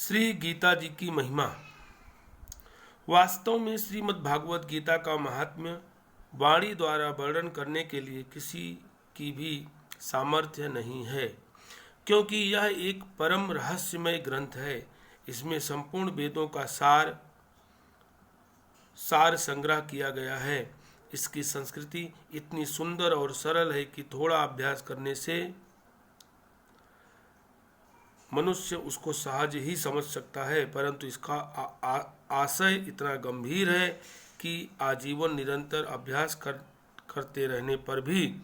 श्री गीता जी की महिमा। वास्तव में श्रीमद् भागवत गीता का महात्म्य वाणी द्वारा वर्णन करने के लिए किसी की भी सामर्थ्य नहीं है, क्योंकि यह एक परम रहस्यमय ग्रंथ है। इसमें संपूर्ण वेदों का सार संग्रह किया गया है। इसकी संस्कृति इतनी सुंदर और सरल है कि थोड़ा अभ्यास करने से मनुष्य उसको सहज ही समझ सकता है, परंतु इसका आशय इतना गंभीर है कि आजीवन निरंतर अभ्यास करते रहने पर भी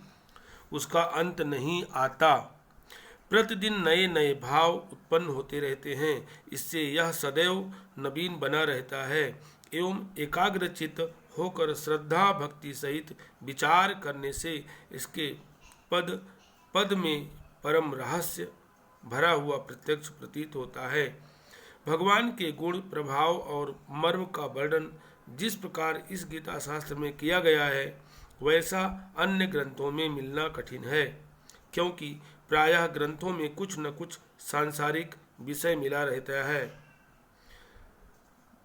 उसका अंत नहीं आता। प्रतिदिन नए नए भाव उत्पन्न होते रहते हैं। इससे यह सदैव नवीन बना रहता है एवं एकाग्रचित्त होकर श्रद्धा भक्ति सहित विचार करने से इसके पद पद में परम रहस्य भरा हुआ प्रत्यक्ष प्रतीत होता है। भगवान के गुण, प्रभाव और मर्म का वर्णन जिस प्रकार इस गीता शास्त्र में किया गया है, वैसा अन्य ग्रंथों में मिलना कठिन है, क्योंकि प्रायः ग्रंथों में कुछ न कुछ सांसारिक विषय मिला रहता है।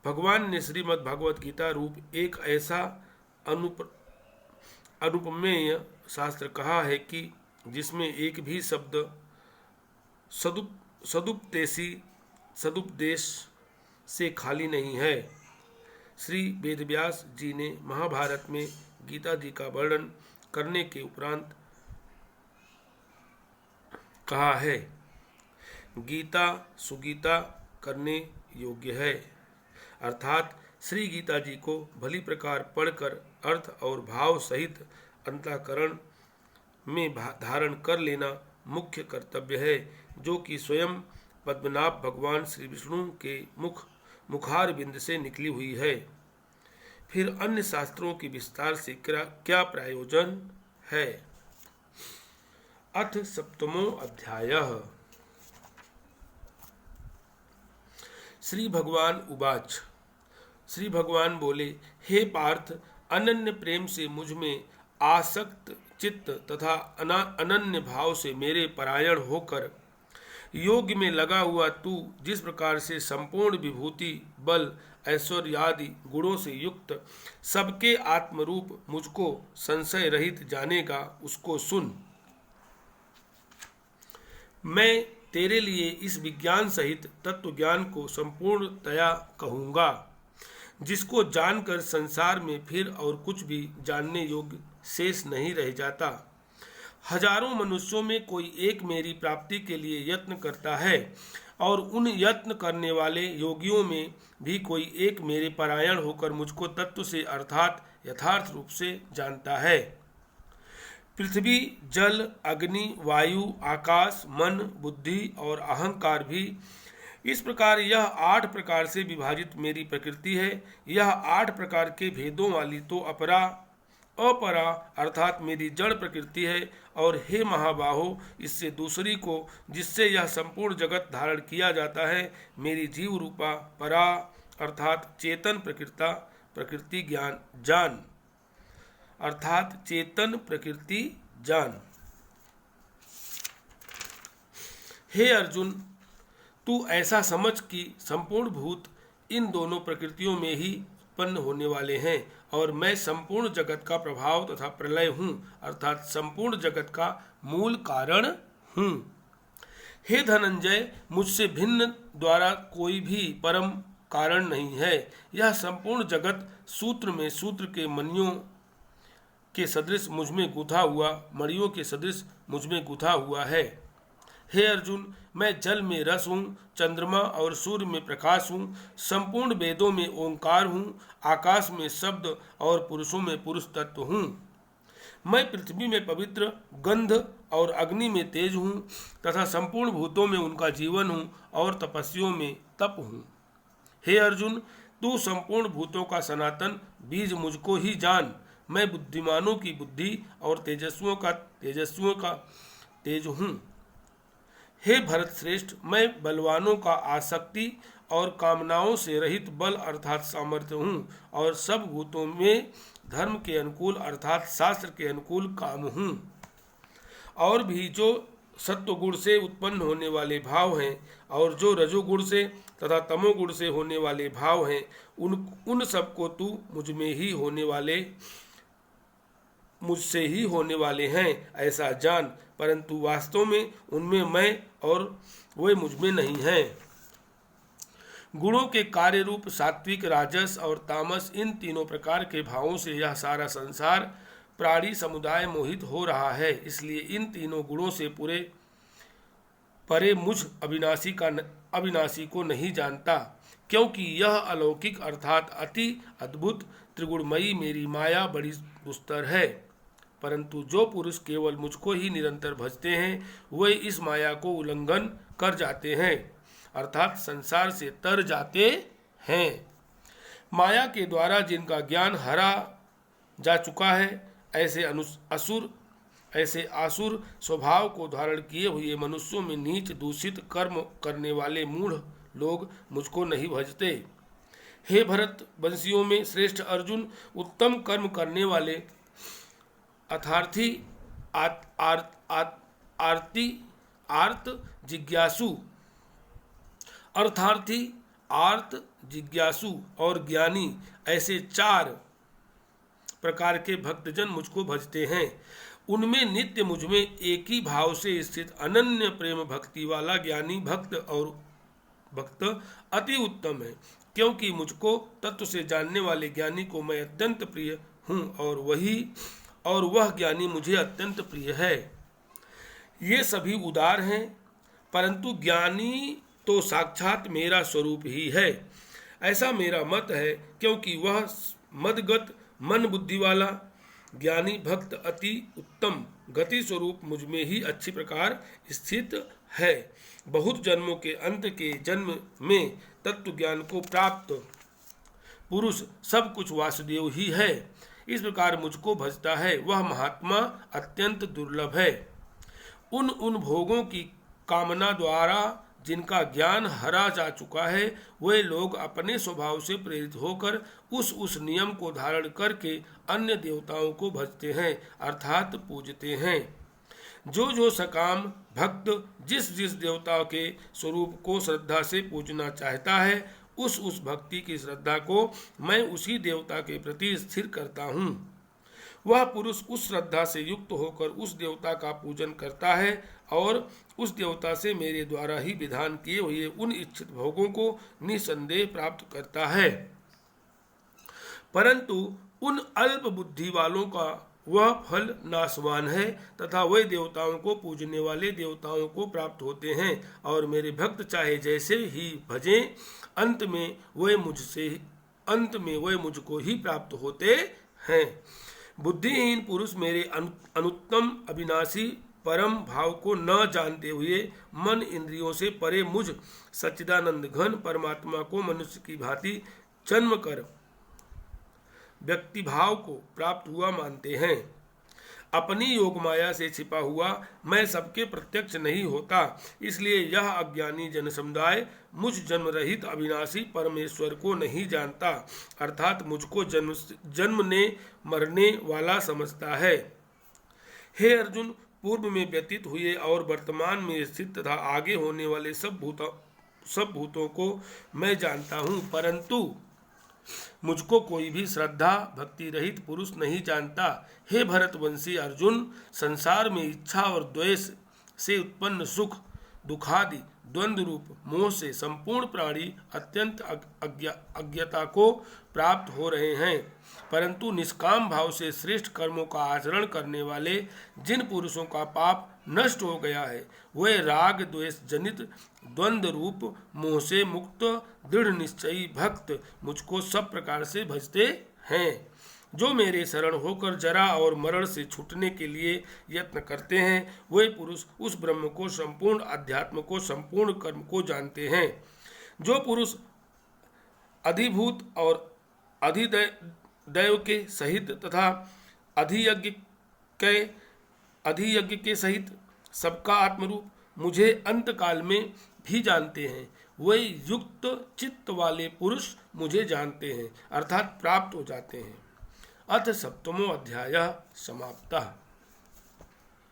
भगवान ने श्रीमद् भागवत गीता रूप एक ऐसा अनुपमेय शास्त्र कहा है कि जिसमें एक भी शब्द सदुपदेश से खाली नहीं है। श्री वेदव्यास जी ने महाभारत में गीता जी का वर्णन करने के उपरांत कहा है, गीता सुगीता करने योग्य है। अर्थात श्री गीता जी को भली प्रकार पढ़कर अर्थ और भाव सहित अंतःकरण में धारण कर लेना मुख्य कर्तव्य है, जो कि स्वयं पद्मनाभ भगवान श्री विष्णु के मुखार बिंद से निकली हुई है। फिर अन्य शास्त्रों की विस्तार से क्या प्रयोजन है। अथ सप्तमो अध्यायः। श्री भगवान उवाच। श्री भगवान बोले, हे पार्थ, अनन्य प्रेम से मुझ में आसक्त चित्त तथा अनन्य भाव से मेरे परायण होकर योग में लगा हुआ तू जिस प्रकार से संपूर्ण विभूति, बल, ऐश्वर्य आदि गुणों से युक्त सबके आत्मरूप मुझको संशय रहित जानेगा, उसको सुन। मैं तेरे लिए इस विज्ञान सहित तत्व ज्ञान को संपूर्णतया कहूँगा, जिसको जानकर संसार में फिर और कुछ भी जानने योग्य शेष नहीं रह जाता। हजारों मनुष्यों में कोई एक मेरी प्राप्ति के लिए यत्न करता है, और उन यत्न करने वाले योगियों में भी कोई एक मेरे परायण होकर मुझको तत्व से अर्थात यथार्थ रूप से जानता है। पृथ्वी, जल, अग्नि, वायु, आकाश, मन, बुद्धि और अहंकार भी इस प्रकार यह 8 प्रकार से विभाजित मेरी प्रकृति है। यह 8 प्रकार के भेदों वाली तो अपरा अर्थात मेरी जड़ प्रकृति है। और हे महाबाहो, इससे दूसरी को, जिससे यह संपूर्ण जगत धारण किया जाता है, मेरी जीव रूपा परा अर्थात चेतन प्रकृति ज्ञान जान अर्थात चेतन प्रकृति जान। हे अर्जुन, तू ऐसा समझ कि संपूर्ण भूत इन दोनों प्रकृतियों में ही उत्पन्न होने वाले हैं, और मैं संपूर्ण जगत का प्रभाव तथा प्रलय हूँ, अर्थात संपूर्ण जगत का मूल कारण हूँ। हे धनंजय, मुझसे भिन्न द्वारा कोई भी परम कारण नहीं है। यह संपूर्ण जगत सूत्र में सूत्र के मणियों के सदृश मुझ में गुथा हुआ है। हे अर्जुन, मैं जल में रस हूँ, चंद्रमा और सूर्य में प्रकाश हूँ, संपूर्ण वेदों में ओंकार हूँ, आकाश में शब्द और पुरुषों में पुरुष तत्व हूँ। मैं पृथ्वी में पवित्र गंध और अग्नि में तेज हूँ, तथा संपूर्ण भूतों में उनका जीवन हूँ, और तपस्वियों में तप हूँ। हे अर्जुन, तू संपूर्ण भूतों का सनातन बीज मुझको ही जान। मैं बुद्धिमानों की बुद्धि और तेजस्वियों का तेज हूँ। हे भरत श्रेष्ठ, मैं बलवानों का आसक्ति और कामनाओं से रहित बल अर्थात सामर्थ्य हूँ, और सब भूतों में धर्म के अनुकूल अर्थात शास्त्र के अनुकूल काम हूँ। और भी जो सत्वगुण से उत्पन्न होने वाले भाव हैं और जो रजोगुण से तथा तमोगुण से होने वाले भाव हैं उन सबको तू मुझसे ही होने वाले हैं ऐसा जान, परंतु वास्तव में उनमें मैं और वे मुझमें नहीं हैं। गुणों के कार्य रूप सात्विक, राजस और तामस, इन तीनों प्रकार के भावों से यह सारा संसार प्राणी समुदाय मोहित हो रहा है। इसलिए इन तीनों गुणों से परे मुझ अविनाशी को नहीं जानता, क्योंकि यह अलौकिक अर्थात अति अद्भुत त्रिगुणमयी मेरी माया बड़ी दुस्तर है। परंतु जो पुरुष केवल मुझको ही निरंतर भजते हैं वे इस माया को उल्लंघन कर जाते हैं, अर्थात संसार से तर जाते हैं। माया के द्वारा जिनका ज्ञान हरा जा चुका है, ऐसे आसुर स्वभाव को धारण किए हुए मनुष्यों में नीच दूषित कर्म करने वाले मूढ़ लोग मुझको नहीं भजते। हे भरत वंशियों में श्रेष्ठ अर्जुन, उत्तम कर्म करने वाले अर्थार्थी आर्त जिज्ञासु और ज्ञानी, ऐसे 4 प्रकार के भक्तजन मुझको भजते हैं। उनमें नित्य मुझमें एक ही भाव से स्थित अनन्य प्रेम भक्ति वाला ज्ञानी भक्त अति उत्तम है, क्योंकि मुझको तत्व से जानने वाले ज्ञानी को मैं अत्यंत प्रिय हूँ और वह ज्ञानी मुझे अत्यंत प्रिय है। ये सभी उदार हैं, परंतु ज्ञानी तो साक्षात मेरा स्वरूप ही है, ऐसा मेरा मत है, क्योंकि वह मदगत मन बुद्धि वाला ज्ञानी भक्त अति उत्तम गति स्वरूप मुझमें ही अच्छी प्रकार स्थित है। बहुत जन्मों के अंत के जन्म में तत्व ज्ञान को प्राप्त पुरुष सब कुछ वासुदेव ही है। इस प्रकार मुझको भजता है वह महात्मा अत्यंत दुर्लभ है। उन भोगों की कामना द्वारा जिनका ज्ञान हरा जा चुका है वे लोग अपने स्वभाव से प्रेरित होकर उस नियम को धारण करके अन्य देवताओं को भजते हैं, अर्थात पूजते हैं। जो सकाम भक्त जिस देवता के स्वरूप को श्रद्धा से पूजना चाहता है उस भक्ति की श्रद्धा को मैं उसी देवता के प्रति स्थिर करता हूँ। वह पुरुष उस श्रद्धा से युक्त होकर उस देवता का पूजन करता है और उस देवता से मेरे द्वारा ही विधान किए हुए उन इच्छित भोगों को निसंदेह प्राप्त करता है। परंतु उन अल्प बुद्धि वालों का वह फल नाशवान है तथा वे देवताओं को पूजने वाले देवताओं को प्राप्त होते हैं और मेरे भक्त चाहे जैसे ही भजें अंत में वे मुझको ही प्राप्त होते हैं। बुद्धिहीन पुरुष मेरे अनुत्तम अविनाशी परम भाव को न जानते हुए मन इंद्रियों से परे मुझ सच्चिदानंद घन परमात्मा को मनुष्य की भांति जन्म कर व्यक्ति भाव को प्राप्त हुआ मानते हैं। अपनी योग माया से छिपा हुआ मैं सबके प्रत्यक्ष नहीं होता, इसलिए यह अज्ञानी जन समुदाय मुझ जन्म रहित अविनाशी परमेश्वर को नहीं जानता, अर्थात मुझको जन्मने मरने वाला समझता है। हे अर्जुन, पूर्व में व्यतीत हुए और वर्तमान में स्थित तथा आगे होने वाले सब भूतों को मैं जानता हूँ, परंतु मुझको कोई भी श्रद्धा भक्ति रहित पुरुष नहीं जानता। हे भरतवंशी अर्जुन, संसार में इच्छा और द्वेष से उत्पन्न सुख दुखादि द्वंद्व रूप मोह से संपूर्ण प्राणी अत्यंत अज्ञता को प्राप्त हो रहे हैं, परंतु निष्काम भाव से श्रेष्ठ कर्मों का आचरण करने वाले जिन पुरुषों का पाप नष्ट हो गया है वे राग द्वेष जनित द्वंद्व रूप मोह से मुक्त दृढ़ निश्चयी भक्त मुझको सब प्रकार से भजते हैं। जो मेरे शरण होकर जरा और मरण से छूटने के लिए यत्न करते हैं वे पुरुष उस ब्रह्म को, संपूर्ण अध्यात्म को, संपूर्ण कर्म को जानते हैं। जो पुरुष अधिभूत और अधिदैव के सहित तथा अधियज्ञ के सहित सबका आत्मरूप मुझे अंत काल में भी जानते हैं, वे युक्त चित्त वाले पुरुष मुझे जानते हैं, अर्थात प्राप्त हो जाते हैं। अथ सप्तमो अध्याय समाप्तः।